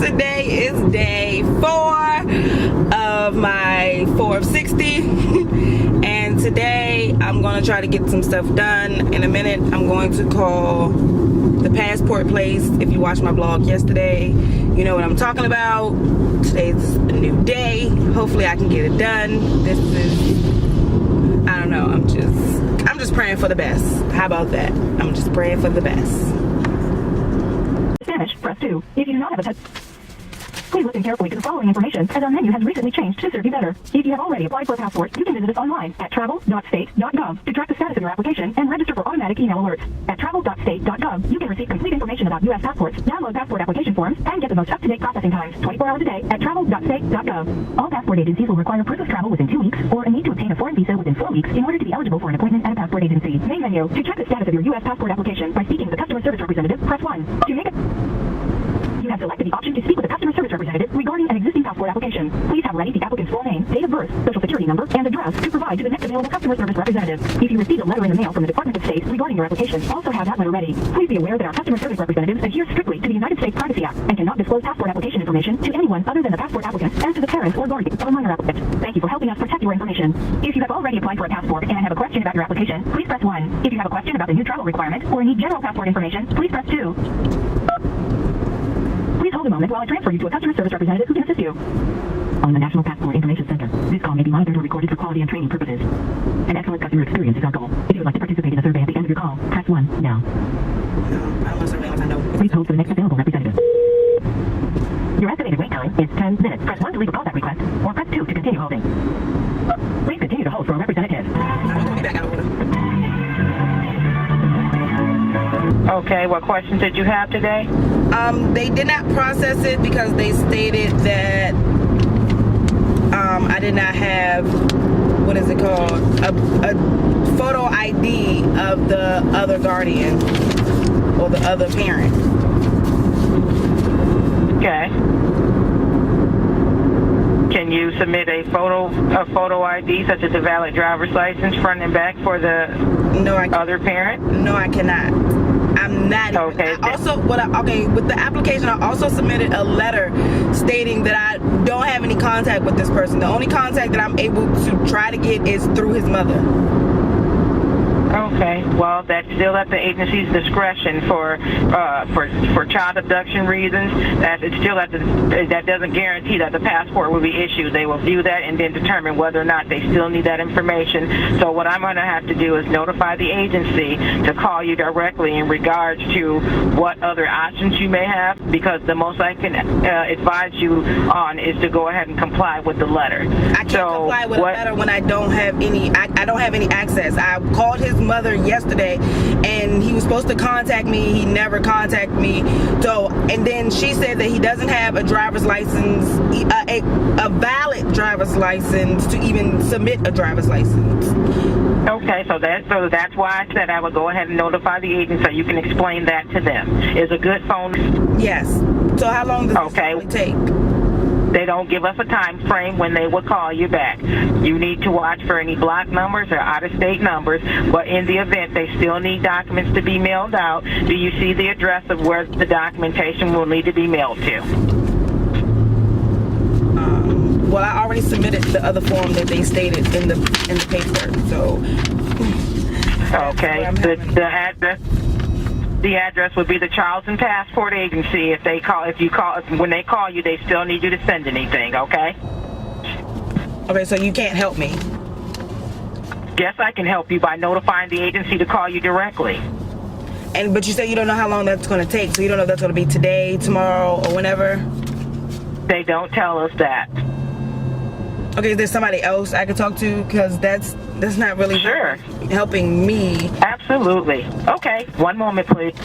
Today is day 4 of my 4 of 60. And today I'm going to try to get some stuff done. In a minute, I'm going to call the passport place. If you watched my blog yesterday, you know what I'm talking about. Today's a new day. Hopefully I can get it done. This is, I don't know, I'm just praying for the best. How about that? I'm just praying for the best. Spanish, press 2. If you do not have a touch, please listen carefully to the following information, as our menu has recently changed to serve you better. If you have already applied for a passport, you can visit us online at travel.state.gov to track the status of your application and register for automatic email alerts. At travel.state.gov, you can receive complete information about U.S. passports, download passport application forms, and get the most up-to-date processing times 24 hours a day at travel.state.gov. All passport agencies will require proof of travel within 2 weeks or a need to obtain a foreign visa within 4 weeks in order to be eligible for an appointment at a passport agency. Main menu. To check the status of your U.S. passport application by speaking to the customer service representative, press 1. To make it, you have selected the option to speak with a customer service representative regarding an existing passport application. Please have ready the applicant's full name, date of birth, social security number, and address to provide to the next available customer service representative. If you receive a letter in the mail from the Department of State regarding your application, also have that letter ready. Please be aware that our customer service representatives adhere strictly to the United States Privacy Act and cannot disclose passport application information to anyone other than the passport applicant and to the parents or guardian of a minor applicant. Thank you for helping us protect your information. If you have already applied for a passport and have a question about your application, please press 1. If you have a question about the new travel requirement or need general passport information, please press 2. Please hold a moment while I transfer you to a customer service representative who can assist you. On the National Passport Information Center, this call may be monitored or recorded for quality and training purposes. An excellent customer experience is our goal. If you would like to participate in a survey at the end of your call, press 1 now. No, I don't want to survey unless I know. Please hold for the next available representative. Your estimated wait time is 10 minutes. Press 1 to leave a callback request, or press 2 to continue holding. Please continue to hold for a representative. Okay, what questions did you have today? They did not process it because they stated that I did not have, what is it called, a photo ID of the other guardian or the other parent. Okay. Can you submit a photo ID such as a valid driver's license front and back for the other parent? No, I cannot. I'm not. Okay. With the application, I also submitted a letter stating that I don't have any contact with this person. The only contact that I'm able to try to get is through his mother. Okay, well, that's still at the agency's discretion for child abduction reasons. That doesn't guarantee that the passport will be issued. They will view that and then determine whether or not they still need that information. So what I'm going to have to do is notify the agency to call you directly in regards to what other options you may have, because the most I can advise you on is to go ahead and comply with the letter. I can't comply with a letter when I don't have any. I don't have any access. I called his mother yesterday and he was supposed to contact me. He never contacted me. So, and then she said that he doesn't have a driver's license, a valid driver's license to even submit a driver's license. Okay, so that's why I said I would go ahead and notify the agency so you can explain that to them. Is a good phone? Yes. So how long does this really take? They don't give us a time frame when they will call you back. You need to watch for any block numbers or out-of-state numbers, but in the event they still need documents to be mailed out, do you see the address of where the documentation will need to be mailed to? Well, I already submitted the other form that they stated in the paper, so. Okay, the address would be the Charleston Passport Agency. When they call you, they still need you to send anything, okay? Okay, so you can't help me? Yes, I can help you by notifying the agency to call you directly. But you say you don't know how long that's going to take, so you don't know if that's going to be today, tomorrow, or whenever? They don't tell us that. Okay, is there somebody else I could talk to? Because that's not really helping me. Absolutely. Okay, one moment, please.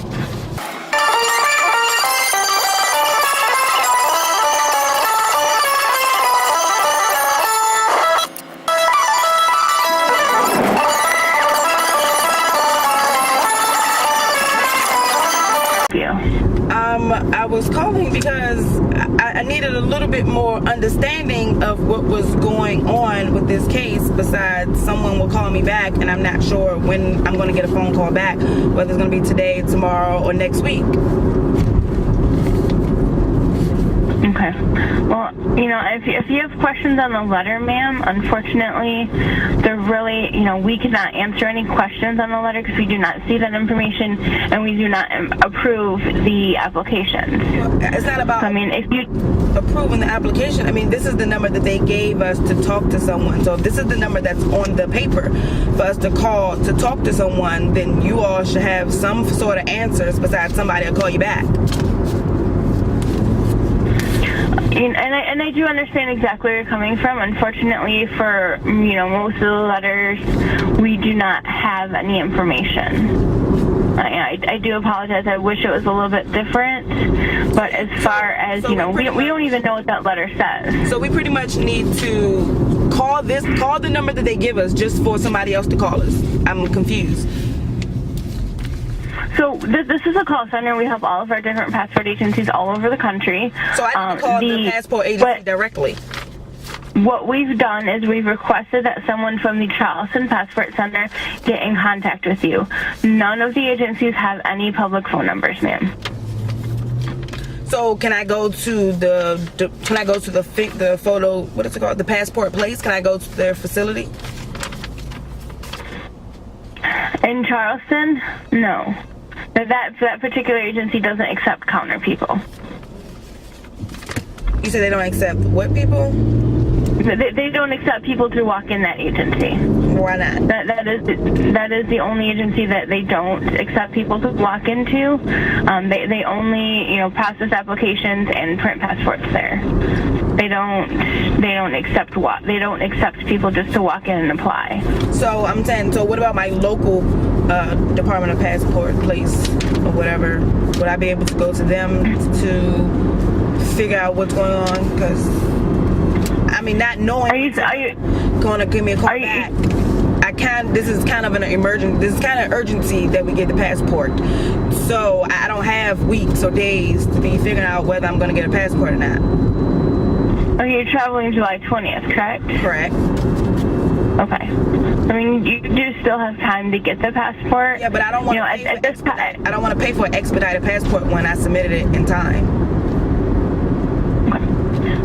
I was calling because I needed a little bit more understanding of what was going on with this case. Besides, someone will call me back, and I'm not sure when I'm going to get a phone call back, whether it's going to be today, tomorrow, or next week. Okay. Well, if you have questions on the letter, ma'am, unfortunately, they're really, we cannot answer any questions on the letter because we do not see that information and we do not approve the applications. Well, it's not about if you approving the application. This is the number that they gave us to talk to someone. So if this is the number that's on the paper for us to call to talk to someone, then you all should have some sort of answers besides somebody will call you back. And I do understand exactly where you're coming from. Unfortunately, for most of the letters, we do not have any information. I do apologize. I wish it was a little bit different. But as far as we don't even know what that letter says. So we pretty much need to call the number that they give us just for somebody else to call us. I'm confused. So this is a call center. We have all of our different passport agencies all over the country. So I need to call the passport agency directly. What we've done is we've requested that someone from the Charleston Passport Center get in contact with you. None of the agencies have any public phone numbers, ma'am. So can I go to the photo, what is it called, the passport place? Can I go to their facility? In Charleston, no. That particular agency doesn't accept counter people. You said they don't accept what people? They don't accept people to walk in that agency. Why not? That is the only agency that they don't accept people to walk into. They only process applications and print passports there. They don't accept people just to walk in and apply. So I'm saying, so what about my local Department of Passport place or whatever? Would I be able to go to them to figure out what's going on? Because not knowing, are you going to give me a call back? This is kind of urgency that we get the passport. So I don't have weeks or days to be figuring out whether I'm going to get a passport or not. Okay, you're traveling July 20th, correct? Correct. Okay. You do still have time to get the passport. Yeah, but I don't want I don't want to pay for an expedited passport when I submitted it in time.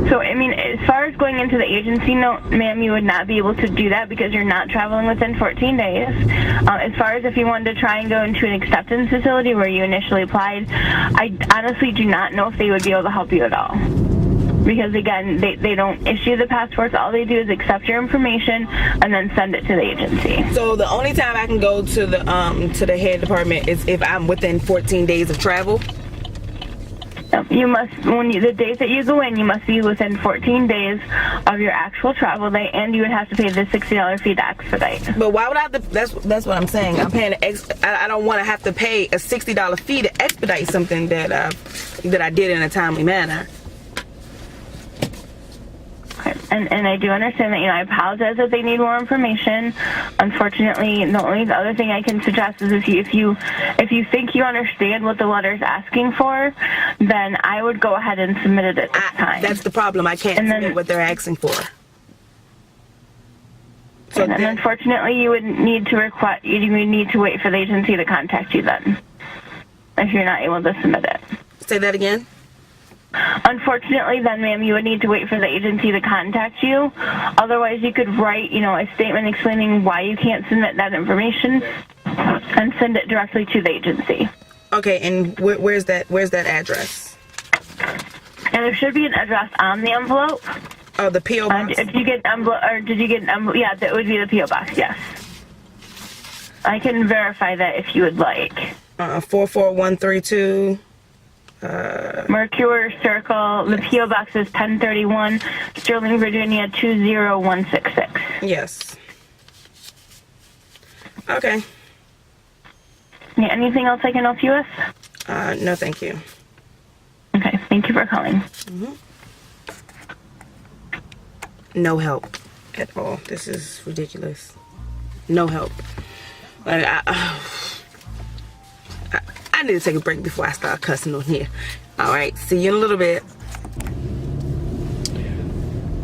So, as far as going into the agency, no, ma'am, you would not be able to do that because you're not traveling within 14 days. As far as if you wanted to try and go into an acceptance facility where you initially applied, I honestly do not know if they would be able to help you at all. Because, again, they don't issue the passports. All they do is accept your information and then send it to the agency. So the only time I can go to the head department is if I'm within 14 days of travel? You must, the days that you go in, you must be within 14 days of your actual travel day, and you would have to pay the $60 fee to expedite. But why would I have to, that's what I'm saying. I'm paying, I don't want to have to pay a $60 fee to expedite something that I did in a timely manner. And I do understand that, I apologize that they need more information. Unfortunately, the only other thing I can suggest is if you think you understand what the letter is asking for, then I would go ahead and submit it at this time. That's the problem. I can't submit what they're asking for. So and unfortunately, you would need to wait for the agency to contact you then, if you're not able to submit it. Say that again? Unfortunately, then, ma'am, you would need to wait for the agency to contact you. Otherwise, you could write, a statement explaining why you can't submit that information and send it directly to the agency. Okay, and where's that address? And there should be an address on the envelope. Oh, the P.O. box? If you get an envelope, or did you get an envelope? Yeah, that would be the P.O. box, yes. I can verify that if you would like. 44132... Mercure Circle. The P.O. Box is 1031, Sterling, Virginia 20166. Yes. Okay. Yeah, anything else I can help you with? No, thank you. Okay, thank you for calling. Mm-hmm. No help at all. This is ridiculous. No help. Like, I need to take a break before I start cussing on here. Alright, see you in a little bit.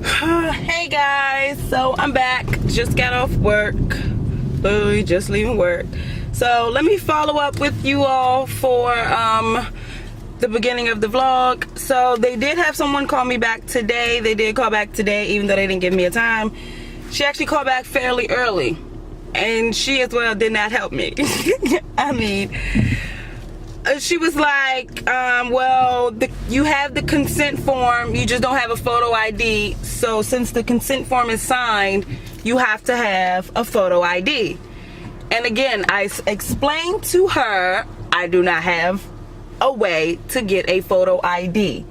Hey guys, so I'm back. Just got off work. Literally just leaving work. So let me follow up with you all for the beginning of the vlog. So they did have someone call me back today. They did call back today, even though they didn't give me a time. She actually called back fairly early, and she as well did not help me. I mean, she was like, well, you have the consent form, you just don't have a photo ID. So since the consent form is signed, you have to have a photo ID. And again, I explained to her I do not have a way to get a photo ID.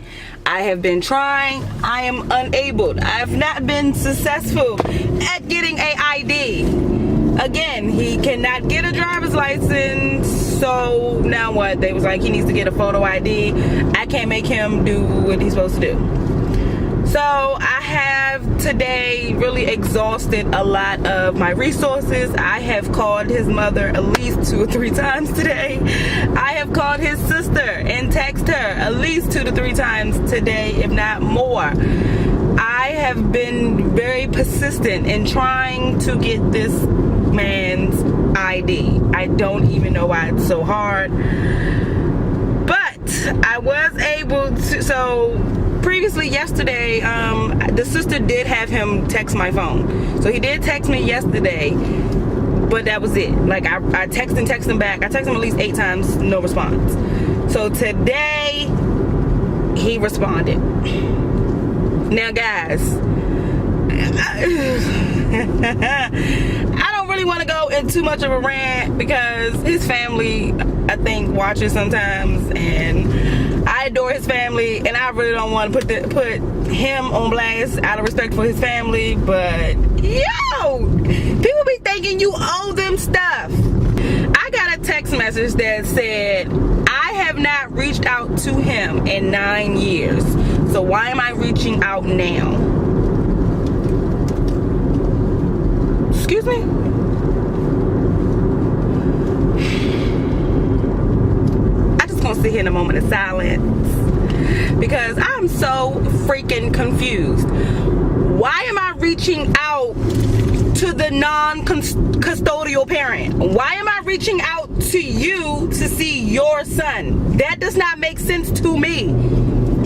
I have been trying, I am unable. I have not been successful at getting a ID. Again, he cannot get a driver's license, so now what? They was like, he needs to get a photo ID. I can't make him do what he's supposed to do. So I have today really exhausted a lot of my resources. I have called his mother at least 2 or 3 times today. I have called his sister and texted her at least 2 to 3 times today, if not more. I have been very persistent in trying to get this man's ID. I don't even know why it's so hard, but I was able to. So previously yesterday, the sister did have him text my phone. So he did text me yesterday, but that was it. Like I text him back. I text him at least 8 times, no response. So today he responded. Now guys, I don't really want to go in too much of a rant because his family, I think, watches sometimes, and I adore his family, and I really don't want to put him on blast out of respect for his family. But yo, people be thinking you owe them stuff. I got a text message that said, I have not reached out to him in 9 years, so why am I reaching out now? Excuse me? I just gonna sit here in a moment of silence because I'm so freaking confused. Why am I reaching out to the non-custodial parent? Why am I reaching out to you to see your son? That does not make sense to me.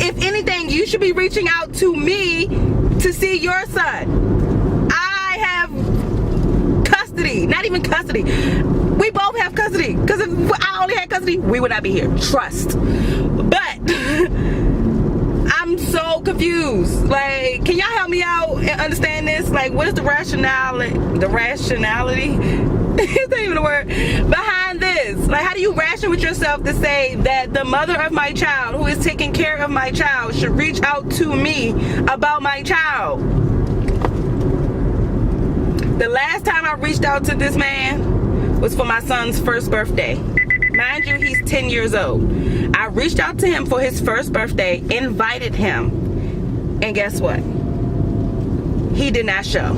If anything, you should be reaching out to me to see your son. I have custody, not even custody. We both have custody, because if I only had custody, we would not be here. Trust. But I'm so confused. Like, can y'all help me out and understand this? Like, what is the rationality? The rationality? It's not even a word. Behind this. Like, how do you ration with yourself to say that the mother of my child, who is taking care of my child, should reach out to me about my child? The last time I reached out to this man was for my son's first birthday. Mind you, he's 10 years old. I reached out to him for his first birthday, invited him, and guess what? He did not show.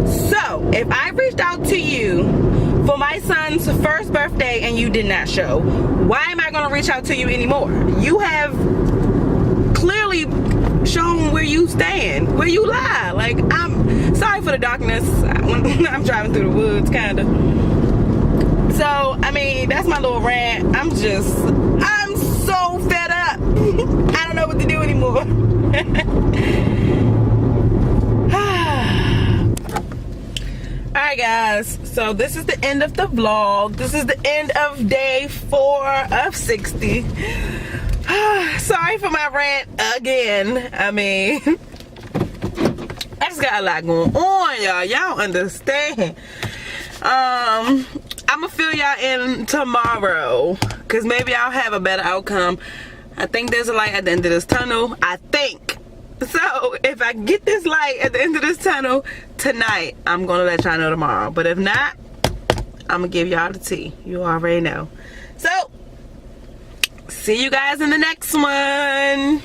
So, if I reached out to you for my son's first birthday and you did not show, why am I going to reach out to you anymore? You have clearly shown where you stand, where you lie. Like, I'm sorry for the darkness when I'm driving through the woods, kind of. So, I mean, that's my little rant. I'm so fed up. I don't know what to do anymore. Alright guys, so this is the end of the vlog. This is the end of day 4 of 60. Sorry for my rant again. I mean, I just got a lot going on, y'all. Y'all understand. I'm gonna fill y'all in tomorrow, because maybe I'll have a better outcome. I think there's a light at the end of this tunnel. I think. So if I get this light at the end of this tunnel tonight, I'm gonna let y'all know tomorrow. But if not, I'm gonna give y'all the tea. You already know. So see you guys in the next one.